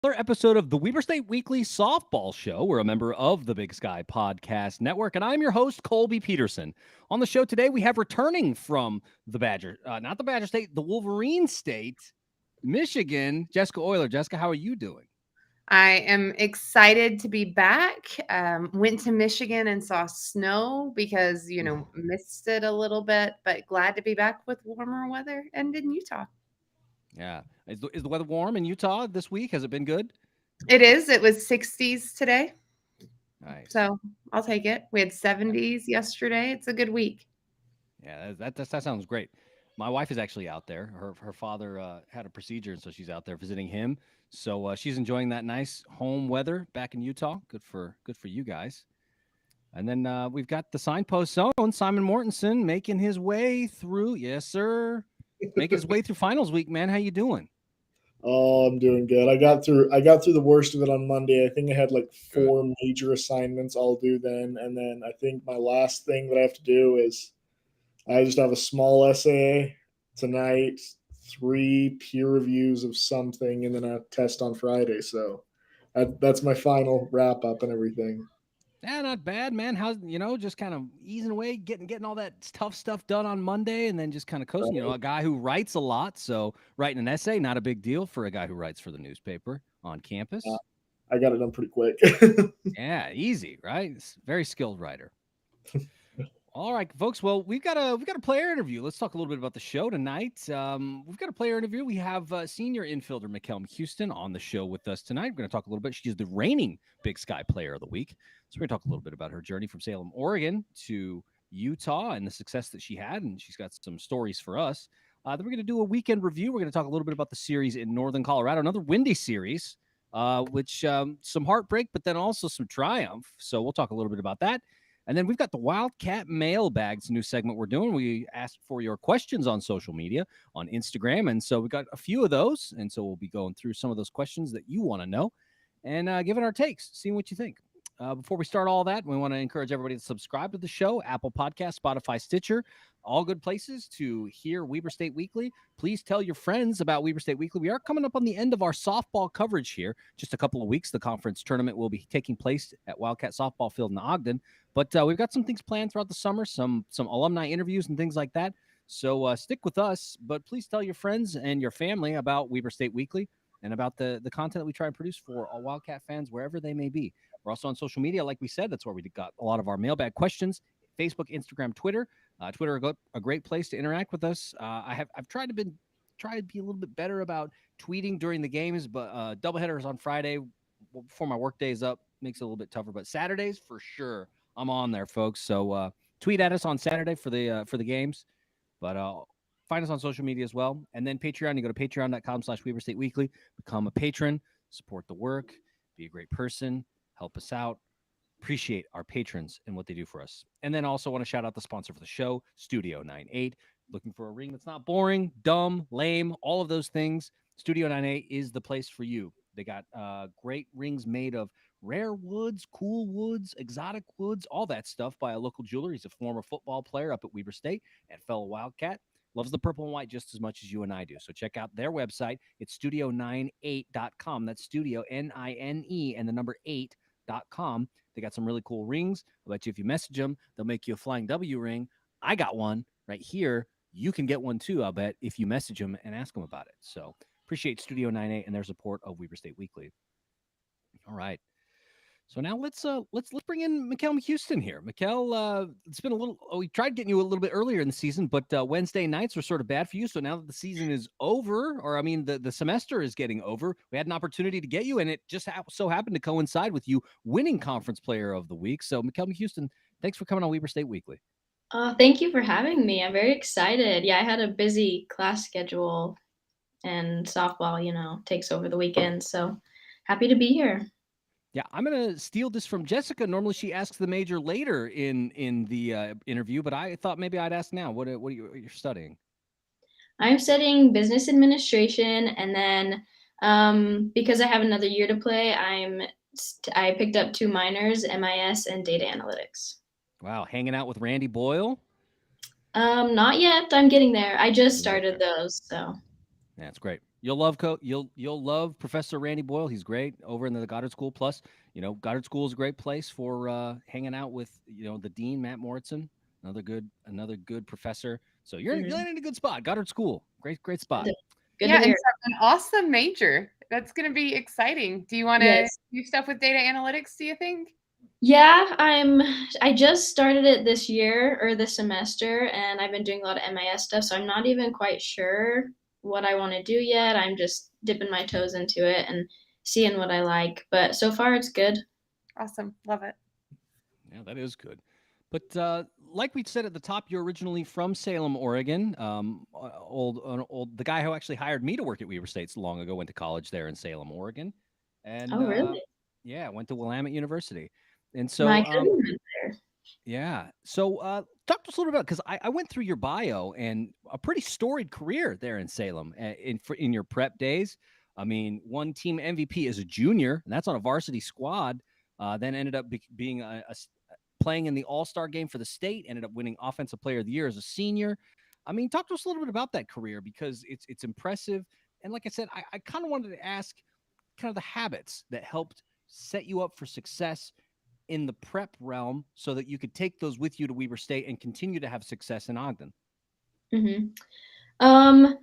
episode of the Weber State Weekly Softball Show. We're a member of the Big Sky Podcast Network, and I'm your host, Colby Peterson. On the show today, we have returning from the not the Badger State, the Wolverine State, Michigan, Jessica Euler. Jessica, how are you doing? I am excited to be back. Went to Michigan and saw snow because, missed it a little bit, but glad to be back with warmer weather and in Utah. Yeah. Is the weather warm in Utah this week? Has it been good? It is. It was 60s today. Nice. So I'll take it. We had 70s yesterday. It's a good week. Yeah, that sounds great. My wife is actually out there. Her father had a procedure, and so she's out there visiting him. So she's enjoying that nice home weather back in Utah. Good for you guys. And then we've got the signpost zone, Simon Mortensen, making his way through. Yes, sir. Making his way through finals week, man. How you doing? Oh, I'm doing good. I got through the worst of it on Monday. I think I had like 4 major assignments I'll do then. And then I think my last thing that I have to do is I just have a small essay tonight, 3 peer reviews of something, and then a test on Friday. So that's my final wrap up and everything. Yeah, not bad, man. How's just kind of easing away, getting all that tough stuff done on Monday, and then just kind of coasting. A guy who writes a lot, so writing an essay, not a big deal for a guy who writes for the newspaper on campus. I got it done pretty quick. Yeah, easy, right? Very skilled writer. All right, folks. Well, we've got a player interview. Let's talk a little bit about the show tonight. We've got a player interview. We have senior infielder McKell McCuistion on the show with us tonight. We're going to talk a little bit. She's the reigning Big Sky Player of the Week. So we're going to talk a little bit about her journey from Salem, Oregon to Utah and the success that she had, and she's got some stories for us. Then we're going to do a weekend review. We're going to talk a little bit about the series in Northern Colorado, another windy series, which some heartbreak, but then also some triumph. So we'll talk a little bit about that. And then we've got the Wildcat Mailbag. It's a new segment we're doing. We asked for your questions on social media, on Instagram. And so we got a few of those. And so we'll be going through some of those questions that you want to know and giving our takes, seeing what you think. Before we start all that, we want to encourage everybody to subscribe to the show, Apple Podcast, Spotify, Stitcher, all good places to hear Weber State Weekly. Please tell your friends about Weber State Weekly. We are coming up on the end of our softball coverage here. Just a couple of weeks. The conference tournament will be taking place at Wildcat Softball Field in Ogden. But we've got some things planned throughout the summer, some alumni interviews and things like that. So stick with us. But please tell your friends and your family about Weber State Weekly and about the content that we try and produce for all Wildcat fans wherever they may be. We're also on social media, like we said. That's where we got a lot of our mailbag questions. Facebook, Instagram, Twitter. Twitter a great place to interact with us. I've tried to be a little bit better about tweeting during the games, but doubleheaders on Friday before my work day is up makes it a little bit tougher. But Saturdays for sure, I'm on there, folks. So tweet at us on Saturday for the games. But find us on social media as well, and then Patreon. You go to patreon.com/Weber State Weekly. Become a patron. Support the work. Be a great person. Help us out. Appreciate our patrons and what they do for us. And then also want to shout out the sponsor for the show, Studio 98. Looking for a ring that's not boring, dumb, lame, all of those things. Studio 98 is the place for you. They got great rings made of rare woods, cool woods, exotic woods, all that stuff by a local jeweler. He's a former football player up at Weber State and fellow Wildcat. Loves the purple and white just as much as you and I do. So check out their website. It's studio98.com. That's studio, N-I-N-E, and the number 8.com. They got some really cool rings. I bet you if you message them, they'll make you a Flying W ring. I got one right here. You can get one too, I'll bet, if you message them and ask them about it. So appreciate Studio 98 and their support of Weber State Weekly. All right. So now let's bring in McKell McCuistion here. McKell, it's been a little. We tried getting you a little bit earlier in the season, but Wednesday nights were sort of bad for you. So now that the season is over, or I mean, the semester is getting over, we had an opportunity to get you, and it just so happened to coincide with you winning Conference Player of the Week. So McKell McCuistion, thanks for coming on Weber State Weekly. Thank you for having me. I'm very excited. Yeah, I had a busy class schedule, and softball, takes over the weekend. So happy to be here. Yeah, I'm going to steal this from Jessica. Normally she asks the major later in the interview, but I thought maybe I'd ask now. What are you're studying? I'm studying business administration, and then because I have another year to play, I picked up 2 minors, MIS and data analytics. Wow, hanging out with Randy Boyle? Not yet. I'm getting there. I just started those, so. Yeah, it's great. You'll love you'll love Professor Randy Boyle. He's great over in the Goddard School. Plus, Goddard School is a great place for hanging out with the dean Matt Morrison, another good professor. So you're Mhm. in a good spot. Goddard School, great spot. Good Yeah, to and hear. so an awesome major. That's going to be exciting. Do you want to Yes. do stuff with data analytics, do you think? Yeah, I just started it this year or this semester, and I've been doing a lot of MIS stuff, so I'm not even quite sure what I want to do yet. I'm just dipping my toes into it and seeing what I like, but so far it's good. Awesome. Love it. Yeah, that is good. But like we said at the top, you're originally from Salem, Oregon. The guy who actually hired me to work at Weber State so long ago went to college there in Salem, Oregon, and Oh, really? yeah, went to Willamette University. And My so, cousin went there. yeah. So, talk to us a little bit because I went through your bio and a pretty storied career there in Salem in your prep days. I mean, one team MVP as a junior, and that's on a varsity squad. Then ended up being playing in the All-Star game for the state. Ended up winning Offensive Player of the Year as a senior. I mean, talk to us a little bit about that career because it's impressive. And like I said, I kind of wanted to ask kind of the habits that helped set you up for success in the prep realm so that you could take those with you to Weber State and continue to have success in Ogden. Mhm. Um,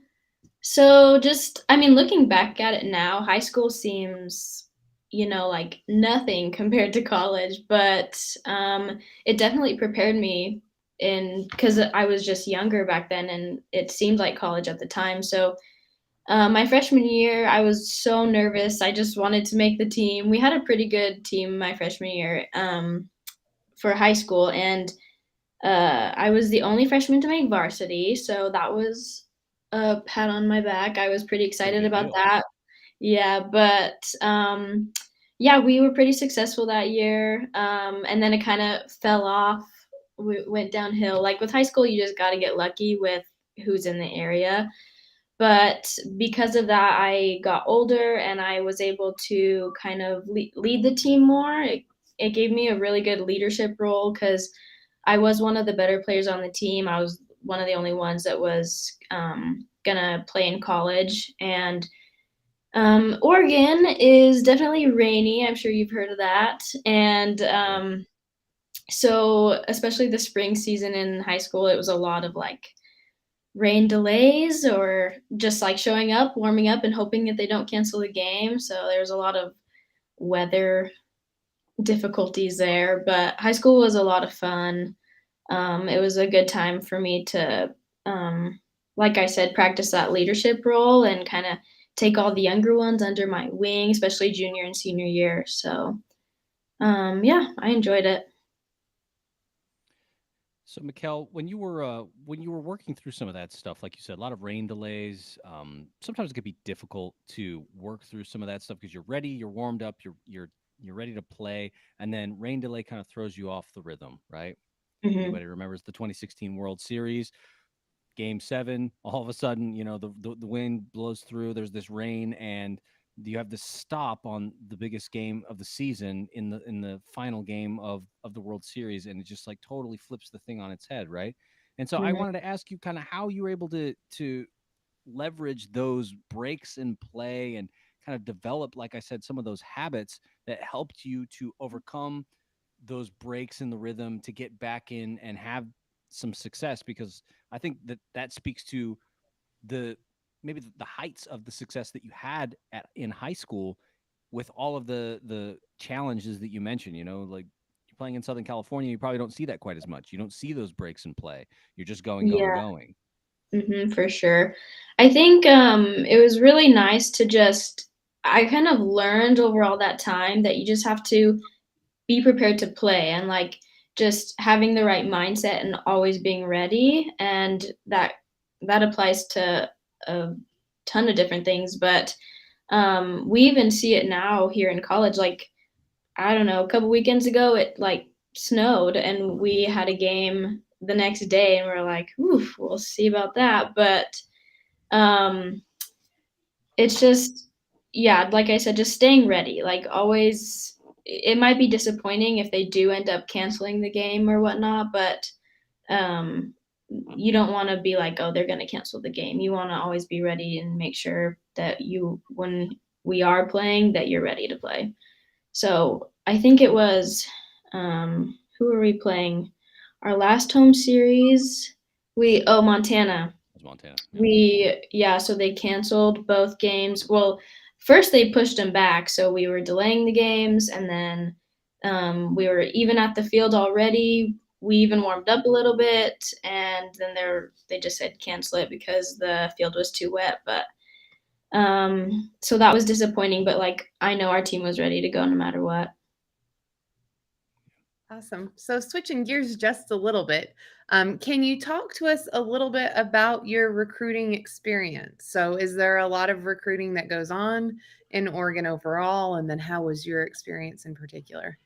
so just, I mean, looking back at it now, high school seems, like nothing compared to college, but it definitely prepared me because I was just younger back then and it seemed like college at the time. So my freshman year, I was so nervous. I just wanted to make the team. We had a pretty good team my freshman year for high school, and I was the only freshman to make varsity, so that was a pat on my back. I was pretty Pretty excited big about deal. that. Yeah, but yeah, we were pretty successful that year, and then it kind of fell off. We went downhill. Like with high school, you just got to get lucky with who's in the area. But because of that, I got older and I was able to kind of lead the team more. It gave me a really good leadership role because I was one of the better players on the team. I was one of the only ones that was gonna play in college. And Oregon is definitely rainy. I'm sure you've heard of that. And so, especially the spring season in high school, it was a lot of like rain delays or just like showing up, warming up, and hoping that they don't cancel the game. So there's a lot of weather difficulties there. But high school was a lot of fun. It was a good time for me to, like I said, practice that leadership role and kind of take all the younger ones under my wing, especially junior and senior year. So, yeah, I enjoyed it. So, McKell, when you were working through some of that stuff, like you said, a lot of rain delays. Sometimes it could be difficult to work through some of that stuff because you're ready, you're warmed up, you're ready to play, and then rain delay kind of throws you off the rhythm, right? Hmm. Anybody remembers the 2016 World Series? Game 7, all of a sudden, the wind blows through. There's this rain, and you have this stop on the biggest game of the season in the final game of the World Series, and it just like totally flips the thing on its head, right? And so I Hmm. wanted to ask you kind of how you were able to leverage those breaks in play and kind of develop, like I said, some of those habits that helped you to overcome those breaks in the rhythm to get back in and have some success, because I think that speaks to the maybe the heights of the success that you had in high school with all of the challenges that you mentioned. Like you're playing in Southern California, you probably don't see that quite as much. You don't see those breaks in play. You're just Yeah. going. For sure. I think it was really nice to just, I kind of learned over all that time that you just have to be prepared to play and like just having the right mindset and always being ready. And that applies to a ton of different things. But we even see it now here in college. Like, I don't know, a couple weekends ago, it like snowed and we had a game the next day and we're like, oof, we'll see about that. But um, it's just, yeah, like I said, just staying ready. Like always, it might be disappointing if they do end up canceling the game or whatnot, but you don't want to be like, oh, they're going to cancel the game. You want to always be ready and make sure that when we are playing, that you're ready to play. So I think it was, who were we playing? Our last home series, Montana. It was Montana. So they canceled both games. Well, first they pushed them back, so we were delaying the games, and then we were even at the field already. We even warmed up a little bit, and then they just said cancel it because the field was too wet. But so that was disappointing. But like, I know our team was ready to go no matter what. Awesome. So switching gears just a little bit, can you talk to us a little bit about your recruiting experience? So is there a lot of recruiting that goes on in Oregon overall? And then how was your experience in particular?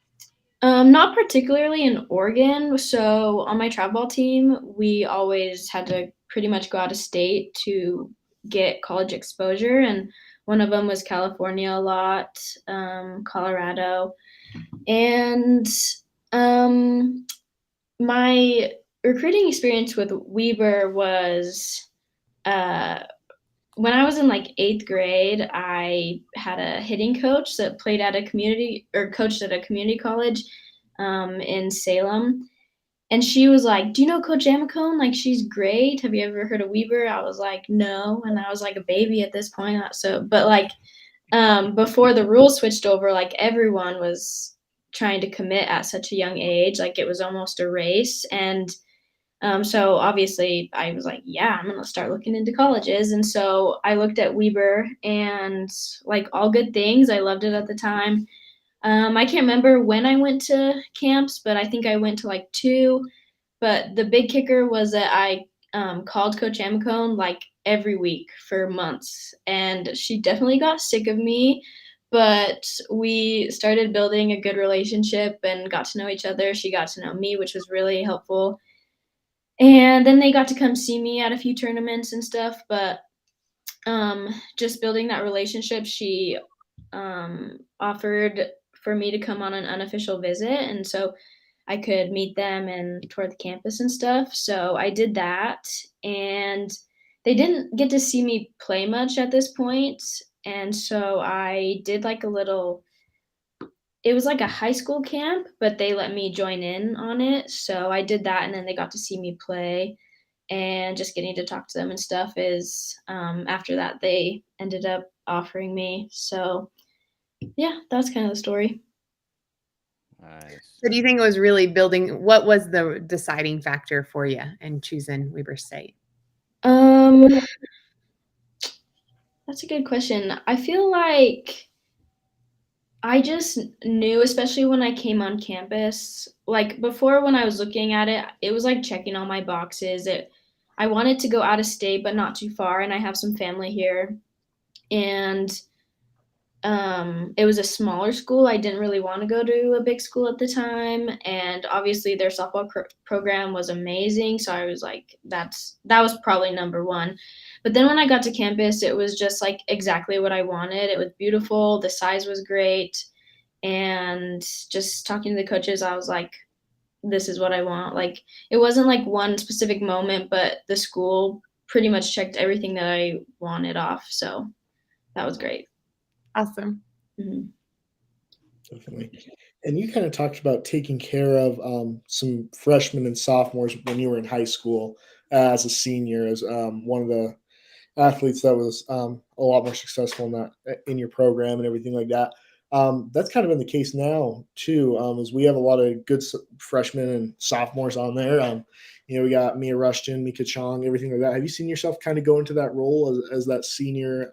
Not particularly in Oregon. So on my travel ball team, we always had to pretty much go out of state to get college exposure. And one of them was California a lot, Colorado. And my recruiting experience with Weber was when I was in like 8th grade, I had a hitting coach that played at coached at a community college in Salem. And she was like, do you know Coach Amicone? Like, she's great. Have you ever heard of Weber? I was like, no. And I was like a baby at this point. But like before the rules switched over, like everyone was trying to commit at such a young age. Like it was almost a race. And so obviously I was like, yeah, I'm going to start looking into colleges. And so I looked at Weber and like all good things. I loved it at the time. I can't remember when I went to camps, but I think I went to like 2. But the big kicker was that I called Coach Amicone like every week for months. And she definitely got sick of me. But we started building a good relationship and got to know each other. She got to know me, which was really helpful. And then they got to come see me at a few tournaments and stuff, but just building that relationship, she offered for me to come on an unofficial visit, and so I could meet them and tour the campus and stuff. So I did that, and they didn't get to see me play much at this point, and so I did like it was like a high school camp, but they let me join in on it. So I did that, and then they got to see me play, and just getting to talk to them and stuff is after that they ended up offering me. So yeah, that's kind of the story. Nice. So do you think it was really what was the deciding factor for you in choosing Weber State? That's a good question. I feel like I just knew, especially when I came on campus, like before when I was looking at it, it was like checking all my boxes. I wanted to go out of state, but not too far. And I have some family here. And it was a smaller school. I didn't really want to go to a big school at the time. And obviously their softball program was amazing. So I was like, that was probably number one. But then when I got to campus, it was just like exactly what I wanted. It was beautiful. The size was great. And just talking to the coaches, I was like, this is what I want. Like, it wasn't like one specific moment, but the school pretty much checked everything that I wanted off. So that was great. Awesome. Mm-hmm. Definitely. And you kind of talked about taking care of some freshmen and sophomores when you were in high school as a senior, as one of the athletes that was a lot more successful in your program and everything like that. That's kind of been the case now too, as we have a lot of good freshmen and sophomores on there. We got Mia Rushton, Mika Chong, everything like that. Have you seen yourself kind of go into that role as that senior?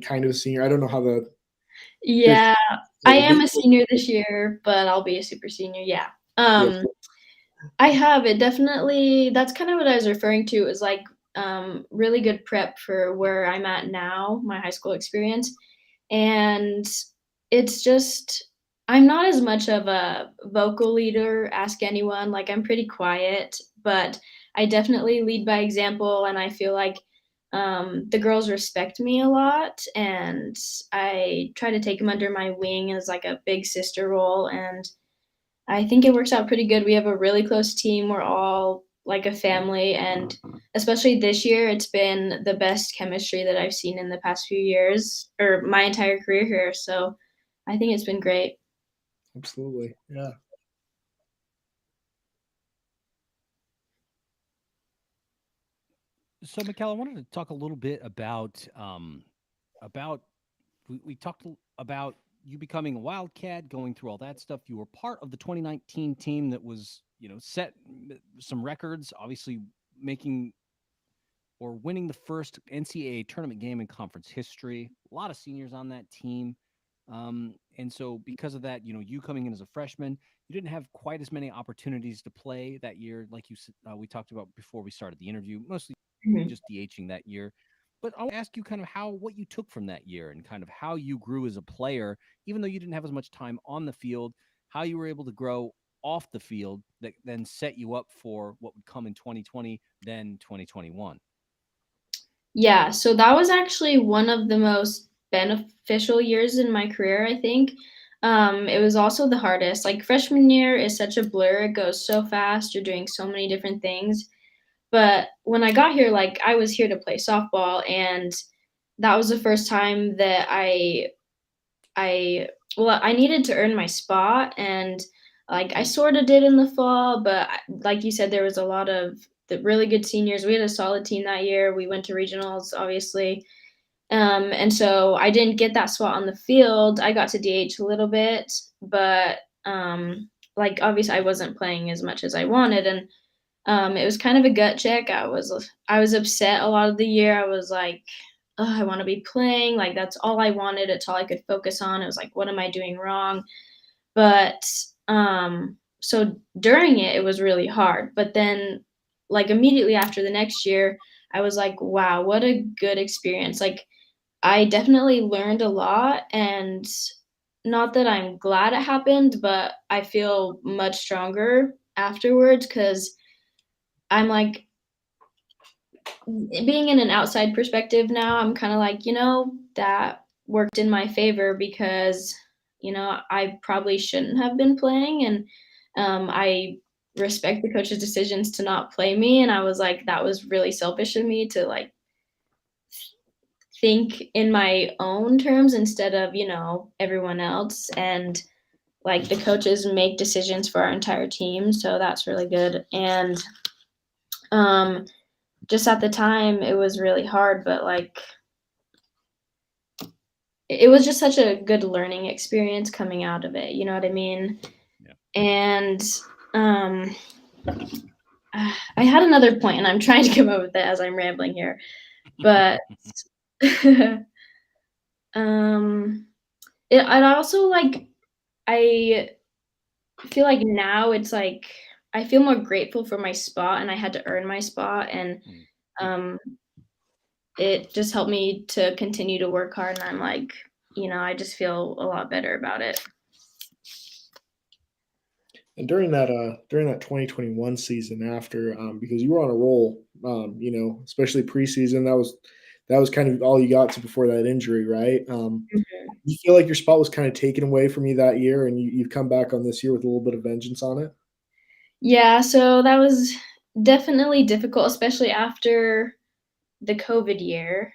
Kind of a senior. I don't know how Yeah, I am a senior this year, but I'll be a super senior. Yeah. I have it definitely. That's kind of what I was referring to, is like really good prep for where I'm at now, my high school experience. And it's just, I'm not as much of a vocal leader, ask anyone. Like, I'm pretty quiet, but I definitely lead by example. And I feel like the girls respect me a lot, and I try to take them under my wing as like a big sister role. And I think it works out pretty good. We have a really close team. We're all like a family, and especially this year, it's been the best chemistry that I've seen in the past few years or my entire career here. So I think it's been great. Absolutely. Yeah. So, McKell, I wanted to talk a little bit about we talked about you becoming a Wildcat, going through all that stuff. You were part of the 2019 team that was, set some records, obviously making or winning the first NCAA tournament game in conference history. A lot of seniors on that team. And so because of that, you coming in as a freshman, you didn't have quite as many opportunities to play that year. Like we talked about before we started the interview, mostly Mhm. just DHing that year. But I want to ask you kind of what you took from that year and kind of how you grew as a player, even though you didn't have as much time on the field, how you were able to grow off the field that then set you up for what would come in 2020, then 2021. Yeah, so that was actually one of the most beneficial years in my career, I think. It was also the hardest. Like freshman year is such a blur. It goes so fast. You're doing so many different things. But when I got here, like I was here to play softball, and that was the first time that I well, I needed to earn my spot, and like I sort of did in the fall, but like you said, there was a lot of the really good seniors. We had a solid team that year. We went to regionals, obviously. And so I didn't get that spot on the field. I got to DH a little bit, but like obviously I wasn't playing as much as I wanted, and it was kind of a gut check. I was upset a lot of the year. I was like, oh, I want to be playing. Like that's all I wanted. It's all I could focus on. It was like, what am I doing wrong? But so during it, it was really hard. But then, like immediately after the next year, I was like, wow, what a good experience. Like I definitely learned a lot, and not that I'm glad it happened, but I feel much stronger afterwards because I'm like, being in an outside perspective now, I'm kind of like, that worked in my favor because, I probably shouldn't have been playing. And I respect the coach's decisions to not play me. And I was like, that was really selfish of me to like think in my own terms instead of, everyone else. And like the coaches make decisions for our entire team. So that's really good. And just at the time it was really hard, but like it was just such a good learning experience coming out of it, you know what I mean? Yeah. And I had another point and I'm trying to come up with it as I'm rambling here. But I'd also like I feel like now it's like I feel more grateful for my spot and I had to earn my spot, and um it just helped me to continue to work hard, and I'm like, I just feel a lot better about it. And during that 2021 season after, because you were on a roll, especially preseason, that was kind of all you got to before that injury, right? Mhm. You feel like your spot was kind of taken away from you that year, and you've come back on this year with a little bit of vengeance on it? Yeah, so that was definitely difficult, especially after the COVID year.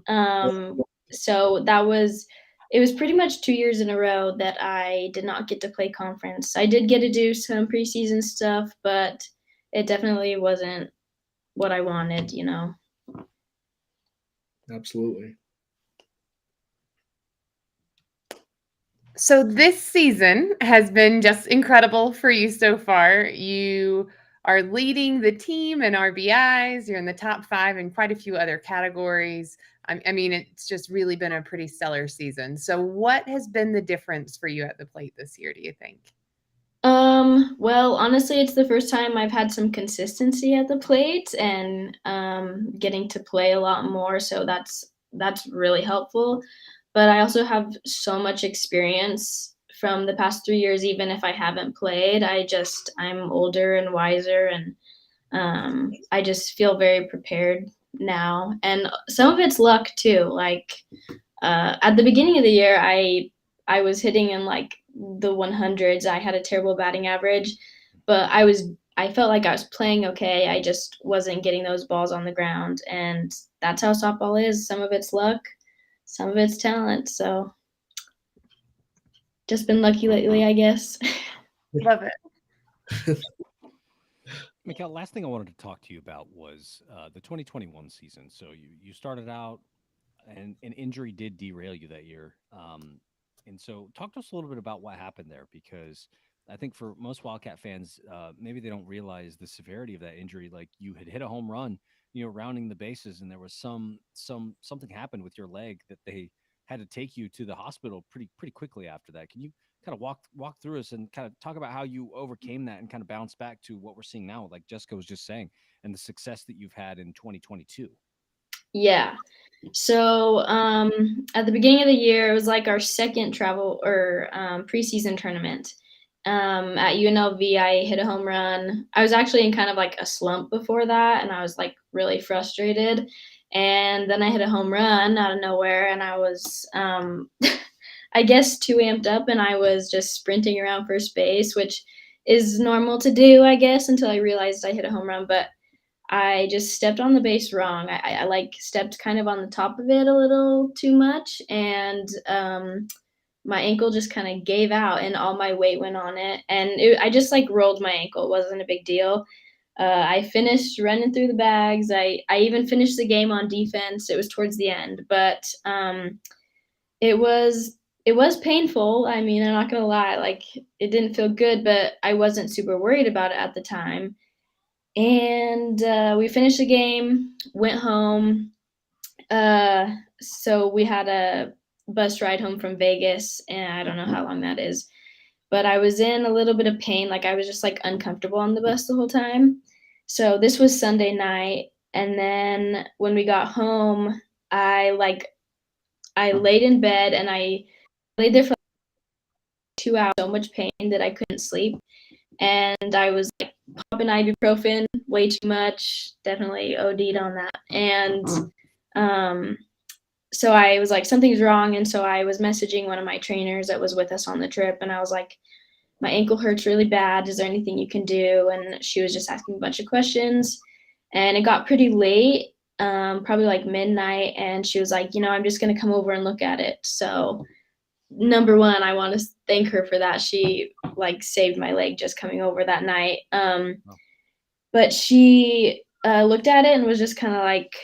Um, so it was pretty much 2 years in a row that I did not get to play conference. I did get to do some preseason stuff, but it definitely wasn't what I wanted. Absolutely. So this season has been just incredible for you so far. You are leading the team in RBIs. You're in the top 5 in quite a few other categories. I mean, it's just really been a pretty stellar season. So what has been the difference for you at the plate this year, do you think? Well, honestly, it's the first time I've had some consistency at the plate and getting to play a lot more, so that's really helpful. But I also have so much experience from the past 3 years, even if I haven't played. I'm older and wiser, and I just feel very prepared now. And some of it's luck too. Like at the beginning of the year, I was hitting in like the 100s. I had a terrible batting average, but I felt like I was playing okay. I just wasn't getting those balls on the ground, and that's how softball is. Some of it's luck, some of it's talent. So just been lucky lately, I guess. Love it. McKell, last thing I wanted to talk to you about was the 2021 season. So you started out, and an injury did derail you that year. And so talk to us a little bit about what happened there, because I think for most Wildcat fans, maybe they don't realize the severity of that injury. Like, you had hit a home run, rounding the bases, and there was something happened with your leg that they had to take you to the hospital pretty quickly after that. Can you kind of walk through us and kind of talk about how you overcame that and kind of bounce back to what we're seeing now, like Jessica was just saying, and the success that you've had in 2022? Yeah. So at the beginning of the year, it was like our second travel or preseason tournament. At UNLV, I hit a home run. I was actually in kind of like a slump before that, and I was like really frustrated. And then I hit a home run out of nowhere, and I was, I guess, too amped up, and I was just sprinting around first base, which is normal to do, I guess, until I realized I hit a home run. But I just stepped on the base wrong. I like stepped kind of on the top of it a little too much, and my ankle just kind of gave out, and all my weight went on it, and I just like rolled my ankle. It wasn't a big deal. I finished running through the bags. I even finished the game on defense. It was towards the end, but it was painful. I mean, I'm not gonna lie, like it didn't feel good, but I wasn't super worried about it at the time. And we finished the game, went home. So we had a bus ride home from Vegas, and I don't know how long that is, but I was in a little bit of pain. Like I was just like uncomfortable on the bus the whole time. So this was Sunday night, and then when we got home, I laid in bed, and I laid there for 2 hours, so much pain that I couldn't sleep, and I was like popping ibuprofen way too much, definitely OD'd on that. And so I was like, something's wrong. And so I was messaging one of my trainers that was with us on the trip, and I was like, my ankle hurts really bad. Is there anything you can do? And she was just asking a bunch of questions, and it got pretty late, probably like midnight. And she was like, I'm just going to come over and look at it. So number one, I want to thank her for that. She like saved my leg just coming over that night. But she looked at it and was just kind of like,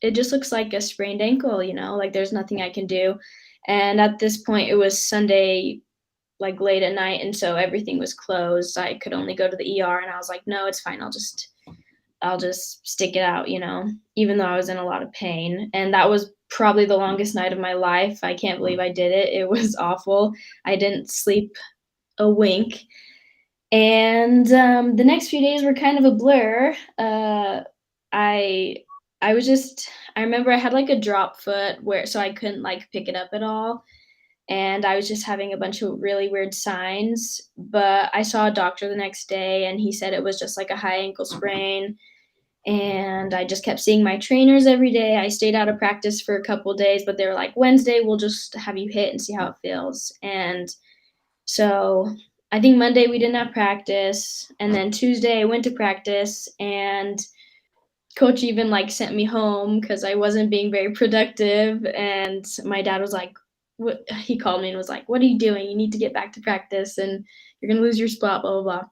it just looks like a sprained ankle, like there's nothing I can do. And at this point, it was Sunday, like late at night, and so everything was closed. I could only go to the ER, and I was like, no, it's fine. I'll just stick it out, even though I was in a lot of pain. And that was probably the longest night of my life. I can't believe I did it. It was awful. I didn't sleep a wink. And the next few days were kind of a blur. I remember I had like a drop foot so I couldn't like pick it up at all. And I was just having a bunch of really weird signs. But I saw a doctor the next day, and he said it was just like a high ankle sprain. And I just kept seeing my trainers every day. I stayed out of practice for a couple of days, but they were like, Wednesday, we'll just have you hit and see how it feels. And so I think Monday we didn't have practice. And then Tuesday I went to practice, and coach even like sent me home because I wasn't being very productive. And my dad was like, he called me and was like, what are you doing? You need to get back to practice, and you're going to lose your spot, blah, blah, blah.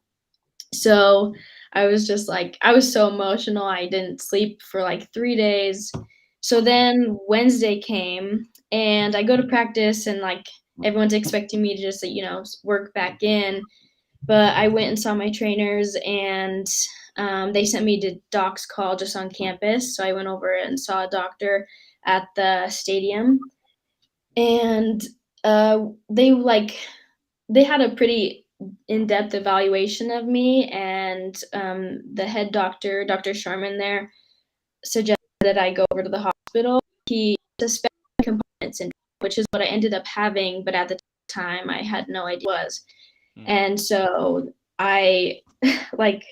So I was just like, I was so emotional. I didn't sleep for like 3 days. So then Wednesday came, and I go to practice, and like everyone's expecting me to just, work back in. But I went and saw my trainers, and they sent me to doc's call just on campus. So I went over and saw a doctor at the stadium, and they had a pretty in-depth evaluation of me, and the head doctor, Dr. Sharman there, suggested that I go over to the hospital. He suspected compartment syndrome, which is what I ended up having, but at the time I had no idea what it was. And so I, like,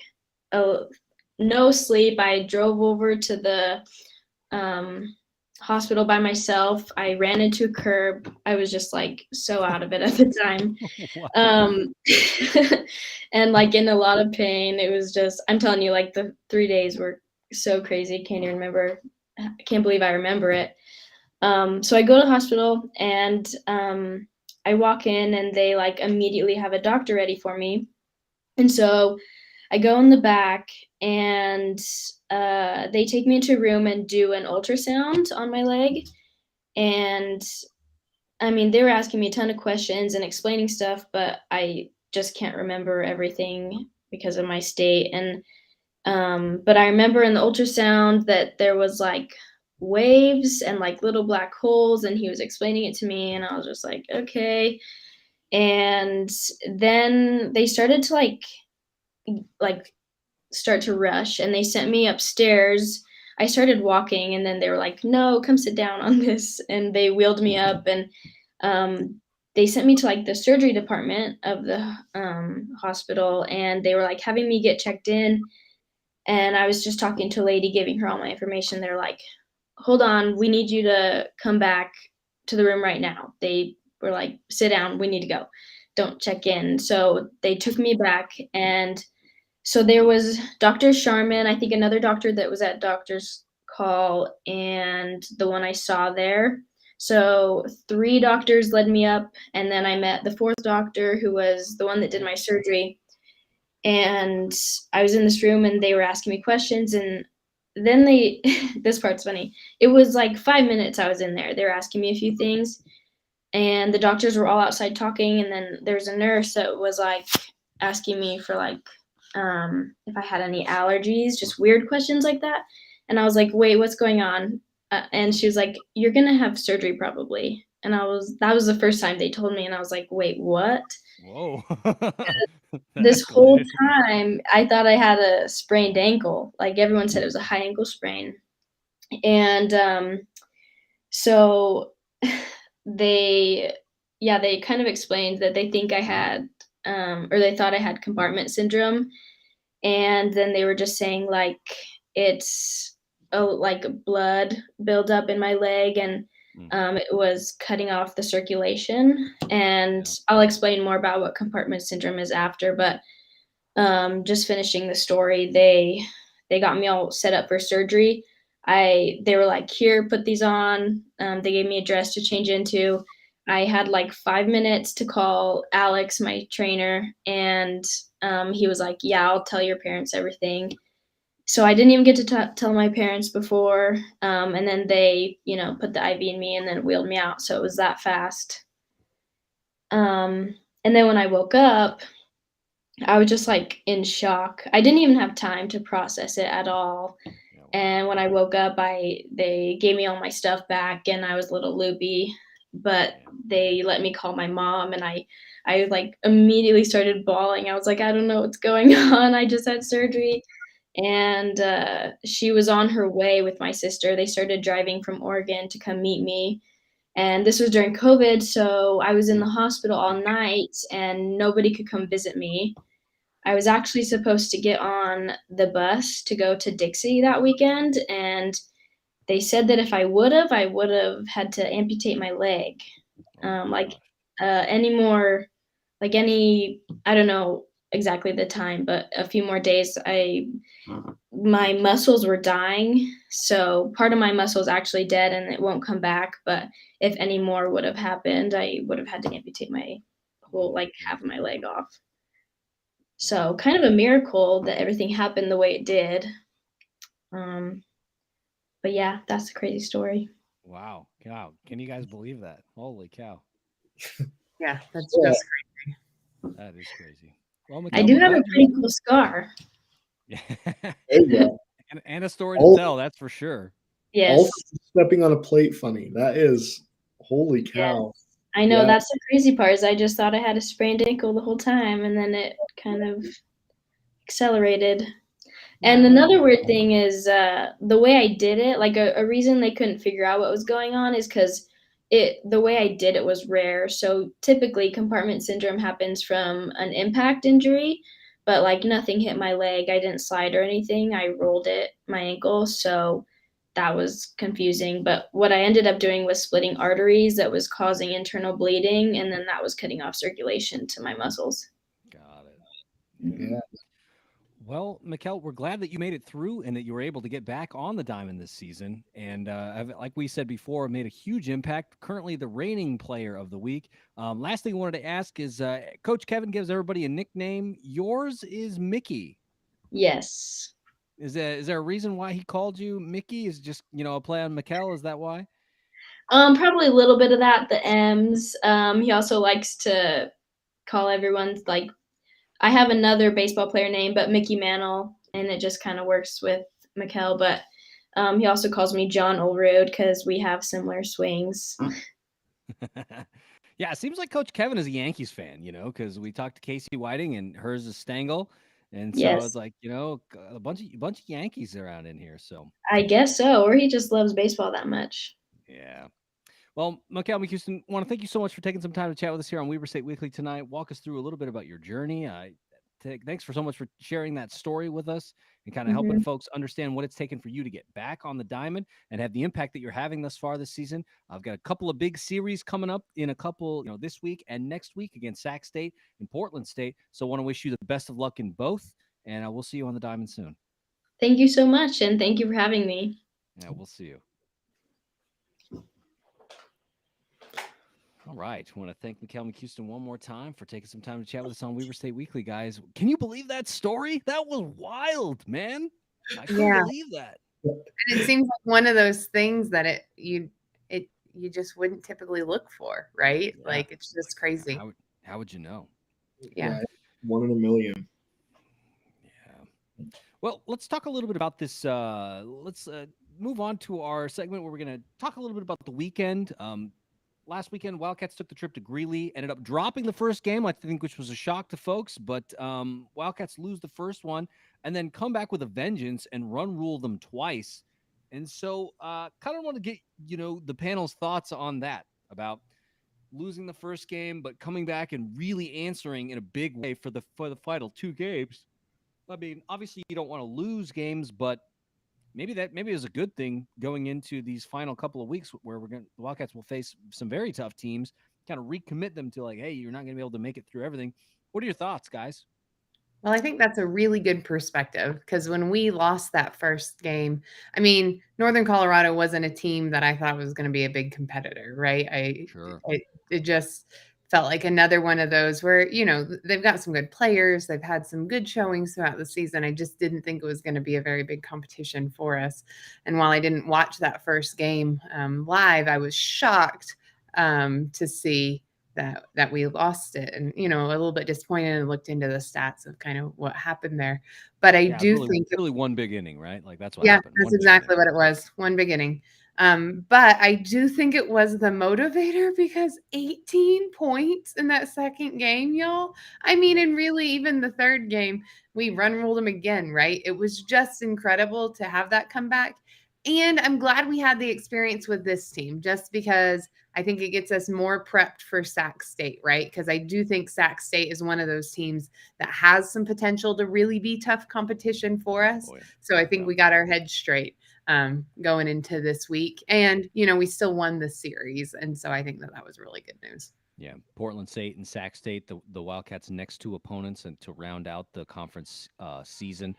no sleep, I drove over to the hospital by myself. I ran into a curb. I was just like so out of it at the time. And like in a lot of pain. It was just, I'm telling you, like the 3 days were so crazy. Can't even remember. I can't believe I remember it. So I go to the hospital and I walk in and they like immediately have a doctor ready for me. And so I go in the back and they take me into a room and do an ultrasound on my leg. And I mean, they were asking me a ton of questions and explaining stuff, but I just can't remember everything because of my state. And but I remember in the ultrasound that there was like waves and like little black holes, and he was explaining it to me, and I was just like, okay. And then they started to like start to rush, and they sent me upstairs. I started walking, and then they were like, no, come sit down on this, and they wheeled me up, and they sent me to like the surgery department of the hospital, and they were like having me get checked in. And I was just talking to a lady, giving her all my information. They're like, hold on, we need you to come back to the room right now. They were like, sit down, we need to go. Don't check in. So they took me back. And so there was Dr. Sharman, I think another doctor that was at doctor's call, and the one I saw there. So 3 doctors led me up. And then I met the 4th doctor, who was the one that did my surgery. And I was in this room and they were asking me questions, and then they this part's funny. It was like 5 minutes I was in there. They were asking me a few things, and the doctors were all outside talking, and then there's a nurse that was like asking me for like if I had any allergies, just weird questions like that. And I was like, wait, what's going on? And she was like, you're gonna have surgery probably. And that was the first time they told me, and I was like, wait, what? Whoa. This whole time, I thought I had a sprained ankle. Like everyone said, it was a high ankle sprain. And so they kind of explained that they think I had, or they thought I had compartment syndrome. And then they were just saying like it's like blood buildup in my leg, and it was cutting off the circulation. And I'll explain more about what compartment syndrome is after, but just finishing the story, they got me all set up for surgery. They were like, here, put these on. They gave me a dress to change into. I had like 5 minutes to call Alex, my trainer, and he was like, yeah, I'll tell your parents everything. So I didn't even get to tell my parents before. And then they, put the IV in me and then wheeled me out. So it was that fast. And then when I woke up, I was just like in shock. I didn't even have time to process it at all. And when I woke up, they gave me all my stuff back, and I was a little loopy, but they let me call my mom, and I like immediately started bawling. I was like, I don't know what's going on. I just had surgery. And she was on her way with my sister. They started driving from Oregon to come meet me. And this was during COVID, so I was in the hospital all night and nobody could come visit me. I was actually supposed to get on the bus to go to Dixie that weekend, and they said that if I would have had to amputate my leg. I don't know exactly the time, but a few more days, my muscles were dying. So part of my muscle is actually dead and it won't come back. But if any more would have happened, I would have had to amputate my whole, like half of my leg off. So kind of a miracle that everything happened the way it did. But yeah, that's a crazy story. Wow. Can you guys believe that? Holy cow. Yeah, that's just crazy. That is crazy. Well, I do have a pretty cool scar. Yeah. There you go. and a story to tell, that's for sure. Yes. Also stepping on a plate funny. That is, holy cow. Yes. I know, Yeah. that's the crazy part, is I just thought I had a sprained ankle the whole time, and then it kind of accelerated. And another weird thing is the way I did it, like a reason they couldn't figure out what was going on is because the way I did it was rare. So typically compartment syndrome happens from an impact injury, but like nothing hit my leg. I didn't slide or anything. I rolled my ankle. So that was confusing. But what I ended up doing was splitting arteries that was causing internal bleeding, and then that was cutting off circulation to my muscles. Got it. Yeah. Well, McKell, we're glad that you made it through and that you were able to get back on the diamond this season. And like we said before, made a huge impact. Currently the reigning player of the week. Last thing I wanted to ask is Coach Kevin gives everybody a nickname. Yours is Mickey. Yes. Is there a reason why he called you Mickey? Is it just, a play on McKell? Is that why? Probably a little bit of that, the M's. He also likes to call everyone, like, I have another baseball player name, but Mickey Mantle, and it just kind of works with McKell. But he also calls me John Oldroad because we have similar swings. Yeah, it seems like Coach Kevin is a Yankees fan, because we talked to Casey Whiting and hers is Stengel. And so Yes. it's like, a bunch of Yankees around in here. So I guess so, or he just loves baseball that much. yeah. Well, McKell McCuistion, want to thank you so much for taking some time to chat with us here on Weber State Weekly tonight. Walk us through a little bit about your journey. Thanks for so much for sharing that story with us and kind of helping folks understand what it's taken for you to get back on the diamond and have the impact that you're having thus far this season. I've got a couple of big series coming up in a couple, this week and next week against Sac State and Portland State. So I want to wish you the best of luck in both, and we'll see you on the diamond soon. Thank you so much, and thank you for having me. Yeah, we'll see you. All right. I want to thank McKell McCuistion one more time for taking some time to chat with us on Weber State Weekly, guys. Can you believe that story? That was wild, man. I couldn't believe that. And it seems like one of those things that you just wouldn't typically look for, right? Yeah. Like, it's just crazy. How would you know? Yeah. 1 in a million. Yeah. Well, let's talk a little bit about this. Let's move on to our segment where we're going to talk a little bit about the weekend. Last weekend, Wildcats took the trip to Greeley, ended up dropping the first game, I think, which was a shock to folks. But Wildcats lose the first one and then come back with a vengeance and run rule them twice. And so kind of want to get, the panel's thoughts on that, about losing the first game, but coming back and really answering in a big way for the final 2 games. I mean, obviously you don't want to lose games, but maybe is a good thing going into these final couple of weeks where the Wildcats will face some very tough teams, kind of recommit them to, like, hey, you're not going to be able to make it through everything. What are your thoughts, guys? Well, I think that's a really good perspective, because when we lost that first game, I mean, Northern Colorado wasn't a team that I thought was going to be a big competitor, right? Sure. It just felt like another one of those where, they've got some good players. They've had some good showings throughout the season. I just didn't think it was going to be a very big competition for us. And while I didn't watch that first game live, I was shocked to see that we lost it, and a little bit disappointed, and looked into the stats of kind of what happened there. But I do think really one big inning, right? Like that's what happened. That's exactly what it was. One big inning. But I do think it was the motivator, because 18 points in that second game, y'all. I mean, and really even the third game, we run ruled them again, right? It was just incredible to have that comeback. And I'm glad we had the experience with this team, just because I think it gets us more prepped for Sac State, right? Because I do think Sac State is one of those teams that has some potential to really be tough competition for us. Oh, yeah. So I think we got our heads straight going into this week. And, we still won the series. And so I think that was really good news. Yeah. Portland State and Sac State, the Wildcats' next 2 opponents, and to round out the conference season,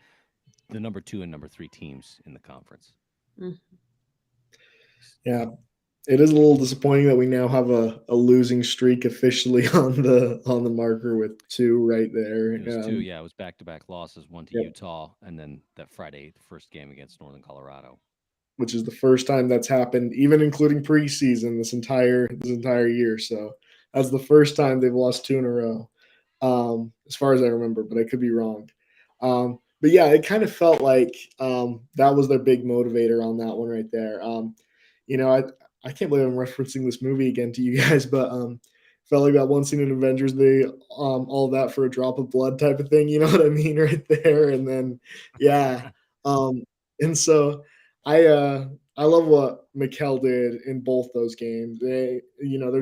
the number 2 and number 3 teams in the conference. Mm-hmm. Yeah, it is a little disappointing that we now have a losing streak officially on the marker with 2 right there. It was 2, yeah. It was back-to-back losses, one to Utah, and then that Friday, the first game against Northern Colorado, which is the first time that's happened, even including preseason this entire year. So that's the first time they've lost 2 in a row, as far as I remember, but I could be wrong. But yeah, it kind of felt like that was their big motivator on that one right there. I can't believe I'm referencing this movie again to you guys, but felt like that one scene in Avengers, they all that for a drop of blood type of thing. You know what I mean, right there. And then yeah, and so I love what McKell did in both those games. There's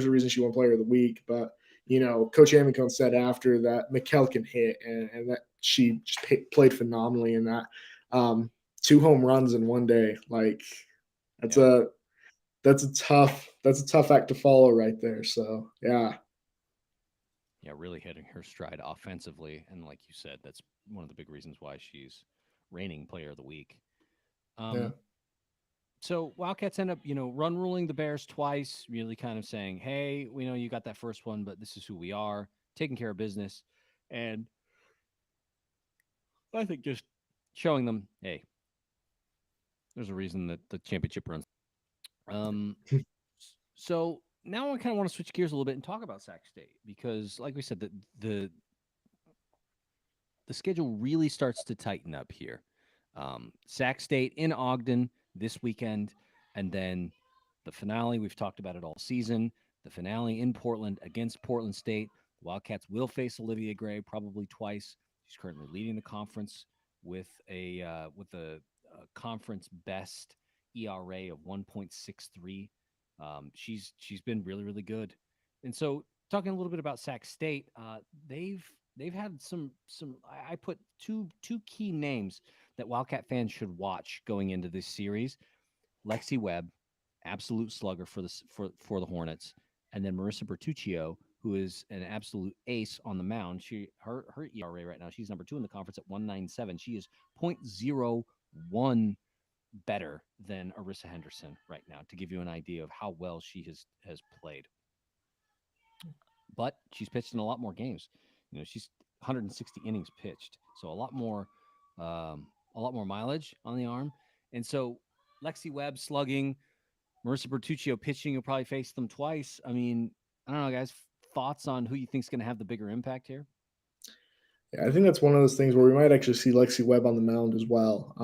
a reason she won Player of the Week, but Coach Amicone said after that McKell can hit, and that she just played phenomenally in that. 2 home runs in one day, like That's a tough act to follow right there. So yeah. Yeah, really hitting her stride offensively, and like you said, that's one of the big reasons why she's reigning Player of the Week. Yeah. So Wildcats end up, run ruling the Bears twice, really kind of saying, "Hey, we know you got that first one, but this is who we are, taking care of business," and I think just showing them, "Hey, there's a reason that the championship runs." Um, so now I kind of want to switch gears a little bit and talk about Sac State because, like we said, the schedule really starts to tighten up here. Sac State in Ogden this weekend, and then the finale. We've talked about it all season. The finale in Portland against Portland State. The Wildcats will face Olivia Gray probably twice. She's currently leading the conference with a conference best ERA of 1.63. She's been really really good, and so talking a little bit about Sac State, they've had some. I put two key names that Wildcat fans should watch going into this series. Lexi Webb, absolute slugger for the Hornets, and then Marissa Bertuccio, who is an absolute ace on the mound. Her ERA right now, she's number 2 in the conference at 1.97. She is .01 better than Arissa Henderson right now, to give you an idea of how well she has played. But she's pitched in a lot more games. She's 160 innings pitched, so a lot more mileage on the arm. And so Lexi Webb slugging, Marissa Bertuccio pitching. You'll probably face them twice. I mean, I don't know, guys. Thoughts on who you think is going to have the bigger impact here? Yeah, I think that's one of those things where we might actually see Lexi Webb on the mound as well,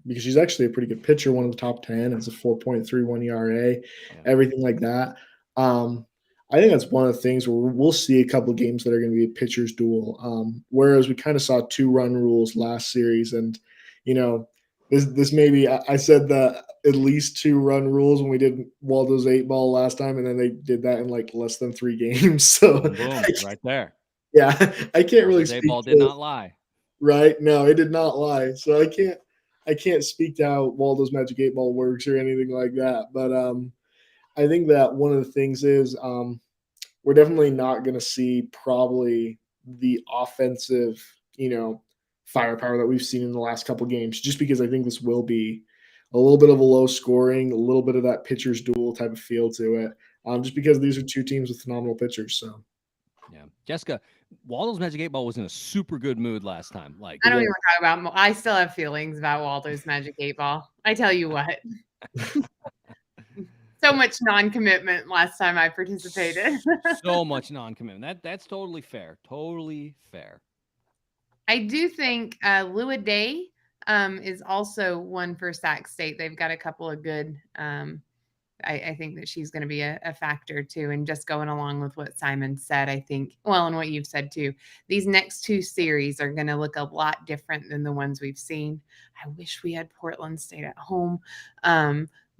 because she's actually a pretty good pitcher, one of the top 10, has a 4.31 ERA, everything like that. I think that's one of the things where we'll see a couple of games that are going to be a pitcher's duel, whereas we kind of saw 2-run rules last series. And, this maybe I said that at least 2-run rules when we did Waldo's 8-ball last time, and then they did that in like less than 3 games. So boom, right there. Yeah, I can't really speak. Ball did not lie. Right? No, it did not lie. So I can't speak to how Waldo's Magic 8-Ball works or anything like that. But I think that one of the things is we're definitely not going to see probably the offensive, firepower that we've seen in the last couple games, just because I think this will be a little bit of a low scoring, a little bit of that pitcher's duel type of feel to it, just because these are two teams with phenomenal pitchers. So. Yeah, Jessica, Waldo's Magic 8-Ball was in a super good mood last time. Like, I don't even talk about. I still have feelings about Waldo's Magic 8-Ball. I tell you what. So much non-commitment last time I participated. So much non-commitment. That's totally fair. Totally fair. I do think Lua Day is also one for Sac State. They've got a couple of good. I think that she's going to be a factor too. And just going along with what Simon said, I think, and what you've said too, these next 2 series are going to look a lot different than the ones we've seen. I wish we had Portland State at home.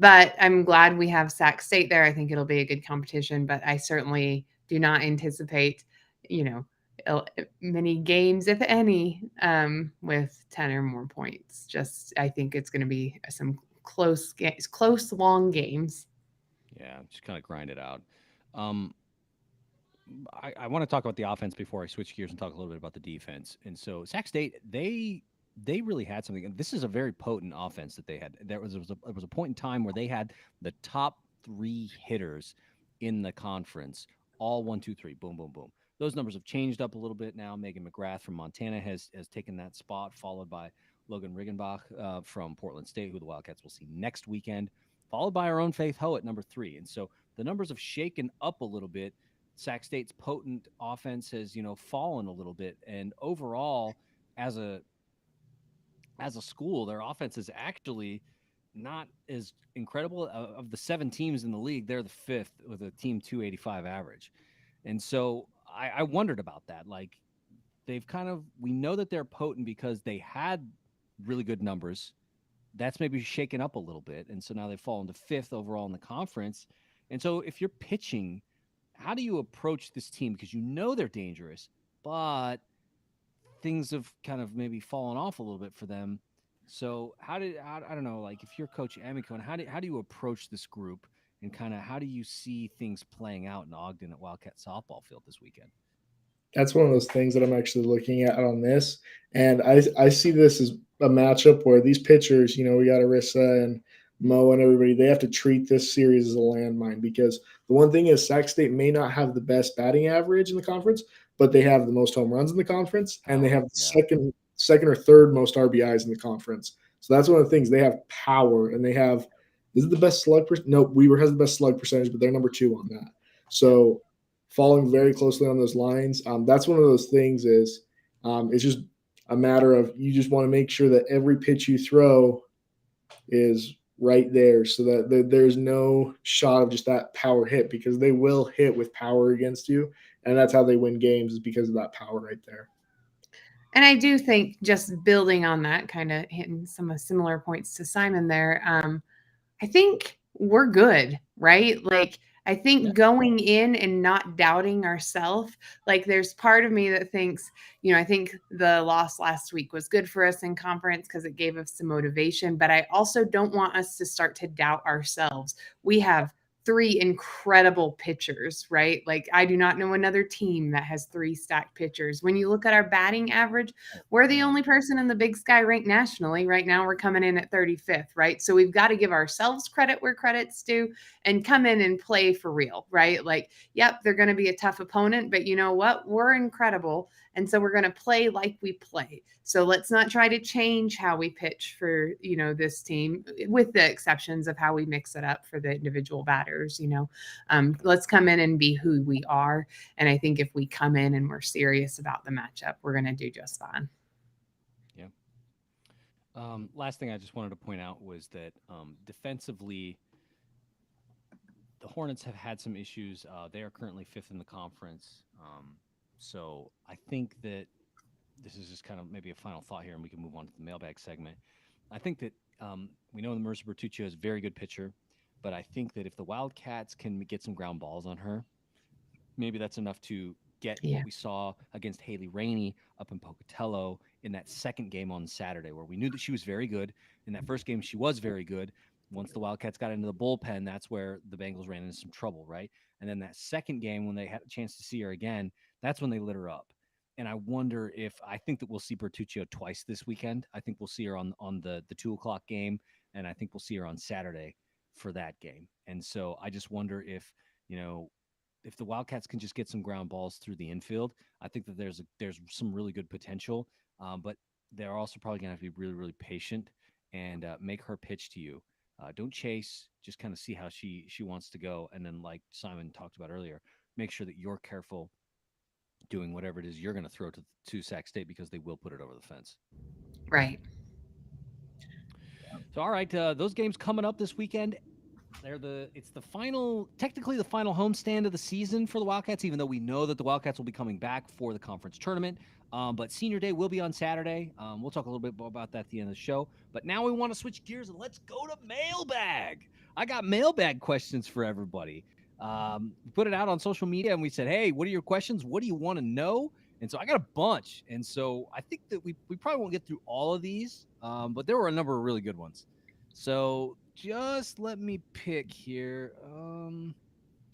But I'm glad we have Sac State there. I think it'll be a good competition, but I certainly do not anticipate, many games, if any, with 10 or more points. I think it's going to be some close games, close, long games. Yeah, just kind of grind it out. I want to talk about the offense before I switch gears and talk a little bit about the defense. And so Sac State, they really had something. And this is a very potent offense that they had. There was a point in time where they had the top 3 hitters in the conference, all 1, 2, 3, boom, boom, boom. Those numbers have changed up a little bit now. Megan McGrath from Montana has taken that spot, followed by Logan Riggenbach from Portland State, who the Wildcats will see next weekend, followed by our own Faith Ho at number 3. And so the numbers have shaken up a little bit. Sac State's potent offense has, fallen a little bit. And overall, as a school, their offense is actually not as incredible. Of the 7 teams in the league, they're the 5th with a team 285 average. And so I wondered about that. Like, we know that they're potent because they had really good numbers. That's maybe shaken up a little bit. And so now they've fallen to 5th overall in the conference. And so if you're pitching, how do you approach this team? Because they're dangerous, but things have kind of maybe fallen off a little bit for them. So I don't know, like if you're Coach Amico, and how do you approach this group, and kind of how do you see things playing out in Ogden at Wildcat softball field this weekend? That's one of those things that I'm actually looking at on this, and I see this as a matchup where these pitchers, we got Arissa and Mo and everybody, they have to treat this series as a landmine because the one thing is Sac State may not have the best batting average in the conference, but they have the most home runs in the conference, and they have the second or third most RBIs in the conference. So that's one of the things. They have power, and they have is it the best slug percentage? No, Weaver has the best slug percentage, but they're number 2 on that. So following very closely on those lines. That's one of those things is it's just a matter of you just want to make sure that every pitch you throw is right there so that there's no shot of just that power hit because they will hit with power against you. And that's how they win games is because of that power right there. And I do think just building on that, kind of hitting some similar points to Simon there, I think we're good, right? Like, I think going in and not doubting ourselves, like there's part of me that thinks, I think the loss last week was good for us in conference because it gave us some motivation, but I also don't want us to start to doubt ourselves. We have 3 incredible pitchers, right? Like I do not know another team that has 3 stacked pitchers. When you look at our batting average, we're the only person in the Big Sky ranked nationally. Right now we're coming in at 35th, right? So we've got to give ourselves credit where credit's due and come in and play for real, right? Like, yep, they're going to be a tough opponent, but you know what? We're incredible. And so we're going to play like we play. So let's not try to change how we pitch for, this team, with the exceptions of how we mix it up for the individual batters, let's come in and be who we are. And I think if we come in and we're serious about the matchup, we're going to do just fine. Yeah. Last thing I just wanted to point out was that defensively, the Hornets have had some issues. They are currently 5th in the conference. So I think that this is just kind of maybe a final thought here, and we can move on to the mailbag segment. I think that we know Marissa Bertuccio is a very good pitcher, but I think that if the Wildcats can get some ground balls on her, maybe that's enough to get what we saw against Haley Rainey up in Pocatello in that second game on Saturday, where we knew that she was very good. In that first game, she was very good. Once the Wildcats got into the bullpen, that's where the Bengals ran into some trouble, right? And then that second game, when they had a chance to see her again, that's when they lit her up. And I think that we'll see Bertuccio twice this weekend. I think we'll see her on the 2:00 game, and I think we'll see her on Saturday for that game. And so I just wonder if the Wildcats can just get some ground balls through the infield. I think that there's some really good potential, but they're also probably going to have to be really, really patient and make her pitch to you. Don't chase, just kind of see how she wants to go. And then, like Simon talked about earlier, make sure that you're careful doing whatever it is you're going to throw to Sac State because they will put it over the fence. Right. So, all right, those games coming up this weekend. It's technically the final homestand of the season for the Wildcats, even though we know that the Wildcats will be coming back for the conference tournament. But Senior Day will be on Saturday. We'll talk a little bit more about that at the end of the show. But now we want to switch gears and let's go to mailbag. I got mailbag questions for everybody. We put it out on social media and we said, hey, what are your questions? What do you want to know? And so I got a bunch. And so I think that we probably won't get through all of these, but there were a number of really good ones. So just let me pick here.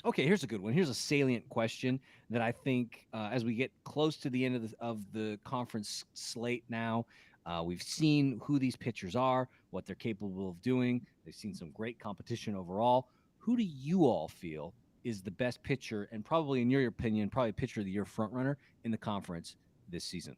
Okay, here's a good one. Here's a salient question that I think as we get close to the end of the conference slate now, we've seen who these pitchers are, what they're capable of doing. They've seen some great competition overall. Who do you all feel is the best pitcher and probably, in your opinion, probably pitcher of the year frontrunner in the conference this season?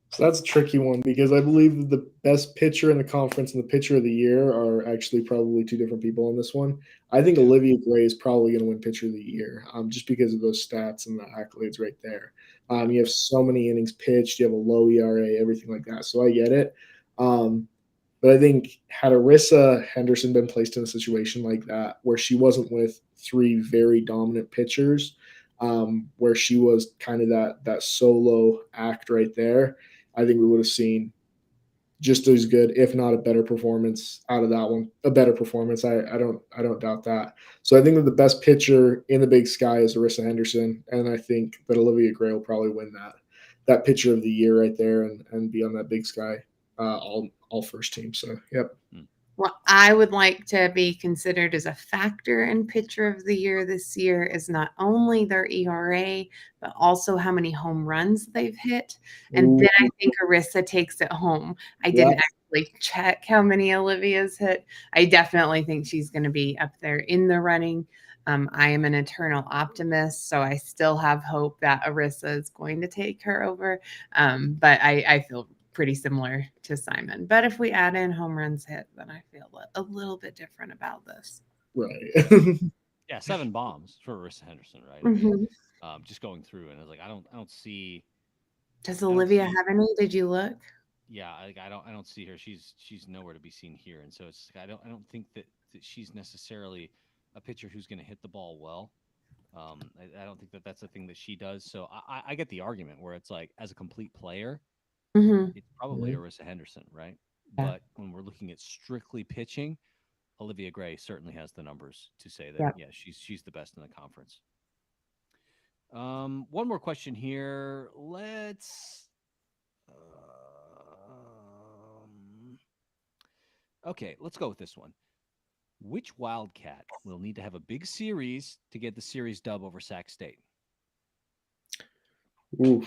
So that's a tricky one because I believe that the best pitcher in the conference and the pitcher of the year are actually probably 2 different people on this one. I think Olivia Gray is probably going to win pitcher of the year just because of those stats and the accolades right there. You have so many innings pitched, you have a low ERA, everything like that. So I get it. But I think had Arissa Henderson been placed in a situation like that where she wasn't with 3 very dominant pitchers, where she was kind of that solo act right there, I think we would have seen just as good, if not a better performance out of that one. A better performance. I don't doubt that. So I think that the best pitcher in the Big Sky is Arissa Henderson, and I think that Olivia Gray will probably win that pitcher of the year right there and be on that Big Sky all first team. So yep. What I would like to be considered as a factor in pitcher of the year this year is not only their ERA, but also how many home runs they've hit. And then I think Arissa takes it home. I didn't actually check how many Olivia's hit. I definitely think she's going to be up there in the running. I am an eternal optimist, so I still have hope that Arissa is going to take her over. But I feel pretty similar to Simon. But if we add in home runs hit, then I feel a little bit different about this. Right. Yeah, 7 bombs for Arissa Henderson, right? Mm-hmm. Just going through, and I was like, I don't see. Does Olivia have any? Did you look? Yeah, I don't see her. She's nowhere to be seen here, and so it's I don't think that she's necessarily a pitcher who's going to hit the ball well. I don't think that that's the thing that she does. So I get the argument where it's like, as a complete player, it's probably Arissa Henderson, right? Yeah. But when we're looking at strictly pitching, Olivia Gray certainly has the numbers to say that, yeah, she's the best in the conference. One more question here. Okay, let's go with this one. Which Wildcat will need to have a big series to get the series dub over Sac State? Ooh.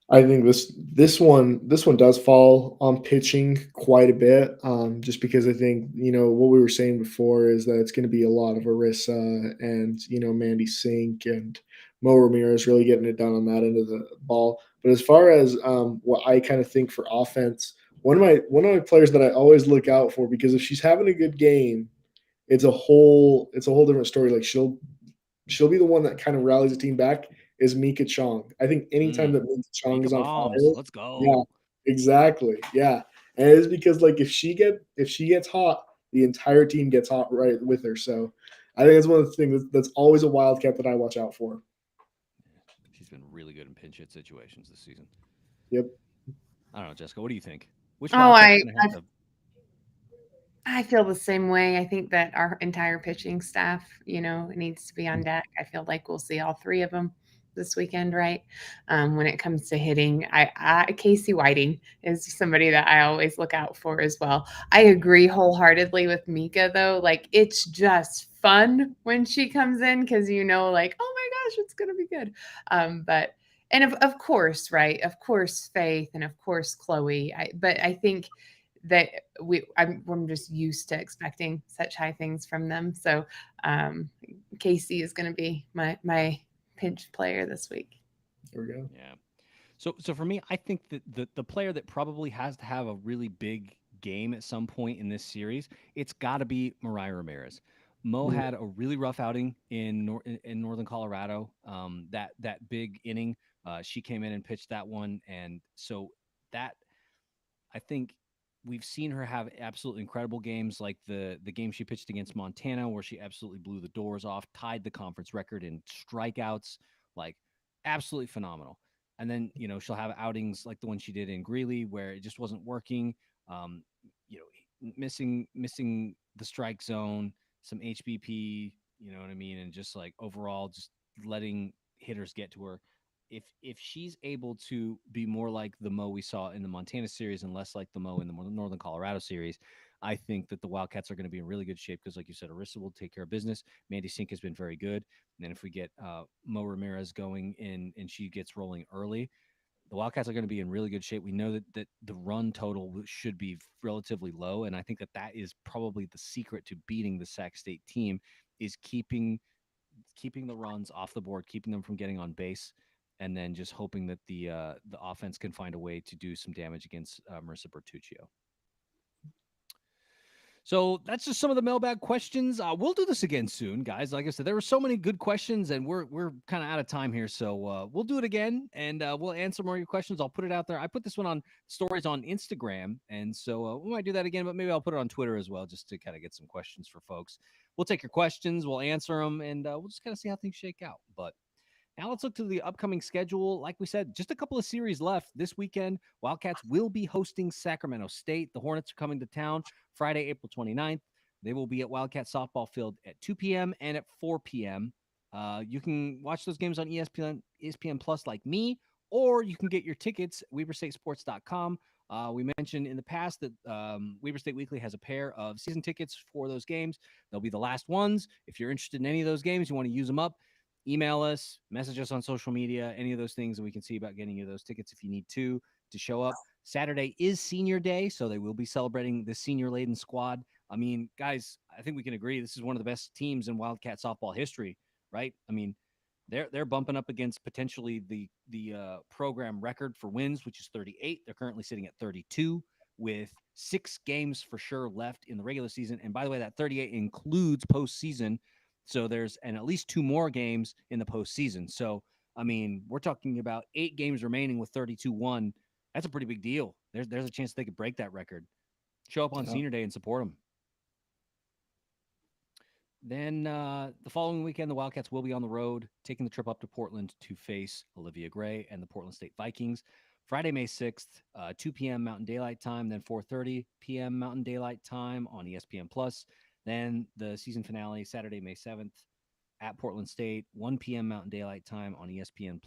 I think this one does fall on pitching quite a bit, just because I think, what we were saying before is that it's going to be a lot of Arissa and, Mandy Sink and Mo Ramirez really getting it done on that end of the ball. But as far as what I kind of think for offense, one of my players that I always look out for, because if she's having a good game, it's a whole different story. Like she'll be the one that kind of rallies the team back, is Mika Chong. I think anytime that Mika Chong is on fire, let's go. yeah, exactly, yeah. And it's because like if she gets hot, the entire team gets hot right with her. So I think it's one of the things that's always a Wildcat that I watch out for. She's been really good in pinch hit situations this season. Yep. I don't know, Jessica. What do you think? Which I feel the same way. I think that our entire pitching staff, needs to be on deck. I feel like we'll see all 3 of them this weekend, right? When it comes to hitting, Casey Whiting is somebody that I always look out for as well. I agree wholeheartedly with Mika, though. Like, it's just fun when she comes in because, like, oh my gosh, it's going to be good. And of course, right? Of course, Faith, and of course, Chloe. But I think that I'm just used to expecting such high things from them. So Casey is going to be my pinch player this week. There we go. Yeah. So for me, I think that the player that probably has to have a really big game at some point in this series, it's got to be Mariah Ramirez. Mo had a really rough outing in Northern Colorado. That big inning, she came in and pitched that one, and so that, I think, we've seen her have absolutely incredible games, like the game she pitched against Montana, where she absolutely blew the doors off, tied the conference record in strikeouts, like absolutely phenomenal. And then, she'll have outings like the one she did in Greeley, where it just wasn't working. Missing the strike zone, some HBP, you know what I mean, and just like overall, just letting hitters get to her. If she's able to be more like the Mo we saw in the Montana series and less like the Mo in the Northern Colorado series, I think that the Wildcats are going to be in really good shape because, like you said, Arissa will take care of business. Mandy Sink has been very good. And then if we get Mo Ramirez going in and she gets rolling early, the Wildcats are going to be in really good shape. We know that the run total should be relatively low, and I think that is probably the secret to beating the Sac State team, is keeping the runs off the board, keeping them from getting on base, and then just hoping that the offense can find a way to do some damage against Marissa Bertuccio. So that's just some of the mailbag questions. We'll do this again soon, guys. Like I said, there were so many good questions, and we're kind of out of time here. So we'll do it again, and we'll answer more of your questions. I'll put it out there. I put this one on stories on Instagram, and so we might do that again, but maybe I'll put it on Twitter as well, just to kind of get some questions for folks. We'll take your questions, we'll answer them, and we'll just kind of see how things shake out. But now let's look to the upcoming schedule. Like we said, just a couple of series left this weekend. Wildcats will be hosting Sacramento State. The Hornets are coming to town Friday, April 29th. They will be at Wildcat Softball Field at 2 p.m. and at 4 p.m. You can watch those games on ESPN Plus like me, or you can get your tickets at WeberStateSports.com. We mentioned in the past that Weber State Weekly has a pair of season tickets for those games. They'll be the last ones. If you're interested in any of those games, you want to use them up, email us, message us on social media, any of those things, and we can see about getting you those tickets if you need to show up. Saturday is senior day, so they will be celebrating the senior-laden squad. I mean, guys, I think we can agree this is one of the best teams in Wildcat softball history, right? I mean, they're bumping up against potentially the program record for wins, which is 38. They're currently sitting at 32 with 6 games for sure left in the regular season. And by the way, that 38 includes postseason. So there's at least 2 more games in the postseason. So, I mean, we're talking about 8 games remaining with 32-1. That's a pretty big deal. There's a chance they could break that record. Show up on senior day and support them. Then the following weekend, the Wildcats will be on the road, taking the trip up to Portland to face Olivia Gray and the Portland State Vikings. Friday, May 6th, 2 p.m. Mountain Daylight Time, then 4:30 p.m. Mountain Daylight Time on ESPN+. Then the season finale, Saturday, May 7th, at Portland State, 1 p.m. Mountain Daylight Time on ESPN+.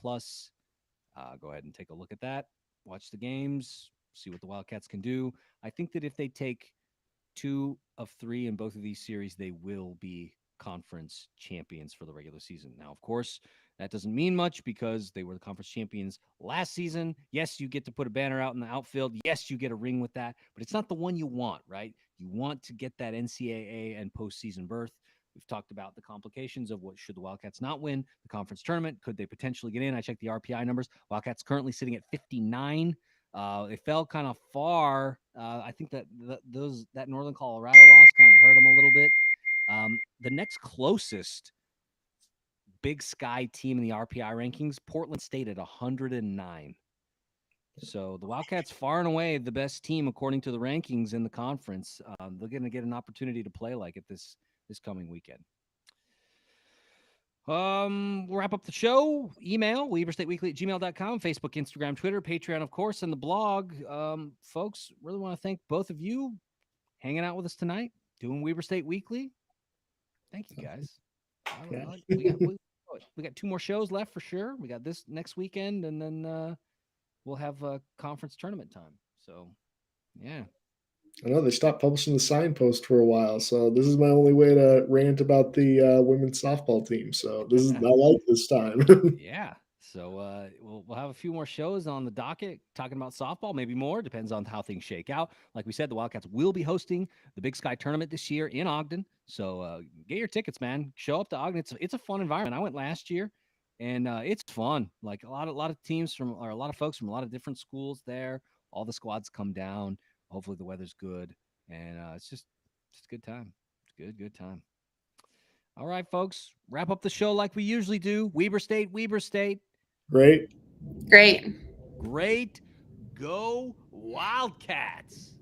Go ahead and take a look at that. Watch the games, see what the Wildcats can do. I think that if they take 2 of 3 in both of these series, they will be conference champions for the regular season. Now, of course, that doesn't mean much because they were the conference champions last season. Yes, you get to put a banner out in the outfield. Yes, you get a ring with that, but it's not the one you want, right? You want to get that NCAA and postseason berth. We've talked about the complications of what should the Wildcats not win the conference tournament. Could they potentially get in? I checked the RPI numbers. Wildcats currently sitting at 59. They fell kind of far. I think that that Northern Colorado loss kind of hurt them a little bit. The next closest Big Sky team in the RPI rankings, Portland State at 109. So the Wildcats far and away the best team according to the rankings in the conference. They're going to get an opportunity to play like it this coming weekend. We'll wrap up the show. Email, WeberStateWeekly@gmail.com, Facebook, Instagram, Twitter, Patreon, of course, and the blog. Folks, really want to thank both of you hanging out with us tonight, doing Weber State Weekly. Thank you, guys. We got 2 more shows left for sure. We got this next weekend, and then we'll have a conference tournament time. So, yeah. I know they stopped publishing the signpost for a while, so this is my only way to rant about the women's softball team. So I like this time. Yeah. So we'll have a few more shows on the docket talking about softball, maybe more. Depends on how things shake out. Like we said, the Wildcats will be hosting the Big Sky tournament this year in Ogden. So get your tickets, man. Show up to Ogden. It's a fun environment. I went last year, and it's fun. Like a lot of teams a lot of folks from a lot of different schools there. All the squads come down. Hopefully the weather's good, and it's a good time. It's good time. All right, folks, wrap up the show like we usually do. Weber State. Great. Great. Go Wildcats.